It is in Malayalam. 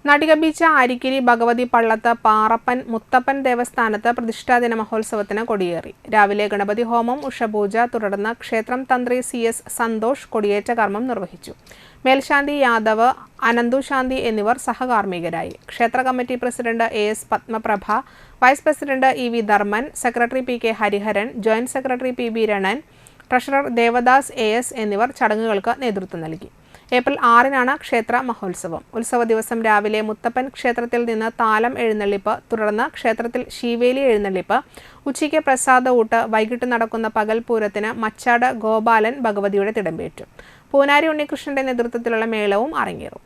നാട്ടിക ബീച്ച് ആരിക്കിരി ഭഗവതി പള്ളത്ത് പാറപ്പൻ മുത്തപ്പൻ ദേവസ്ഥാനത്ത് പ്രതിഷ്ഠാദിന മഹോത്സവത്തിന് കൊടിയേറി. രാവിലെ ഗണപതി ഹോമം, ഉഷപൂജ, തുടർന്ന് ക്ഷേത്രം തന്ത്രി CS സന്തോഷ് കൊടിയേറ്റ കർമ്മം നിർവഹിച്ചു. മേൽശാന്തി യാദവ്, അനന്തുശാന്തി എന്നിവർ സഹകാർമ്മികരായി. ക്ഷേത്ര committee president AS Padmaprabha, vice president EV Dharman, secretary PK Hariharan, joint secretary PB Ranan, treasurer Devadas AS എന്നിവർ ചടങ്ങുകൾക്ക് നേതൃത്വം നൽകി. ഏപ്രിൽ 6-നാണ് ക്ഷേത്ര മഹോത്സവം. ഉത്സവ ദിവസം രാവിലെ മുത്തപ്പൻ ക്ഷേത്രത്തിൽ നിന്ന് താലം എഴുന്നള്ളിപ്പ്, തുടർന്ന് ക്ഷേത്രത്തിൽ ശീവേലി എഴുന്നള്ളിപ്പ്, ഉച്ചയ്ക്ക് പ്രസാദ ഊട്ട്, വൈകിട്ട് നടക്കുന്ന പകൽപൂരത്തിന് മച്ചാട് ഗോപാലൻ ഭഗവതിയുടെ തിടമ്പേറ്റും. പൂനാരി ഉണ്ണികൃഷ്ണന്റെ നേതൃത്വത്തിലുള്ള മേളവും അരങ്ങേറും.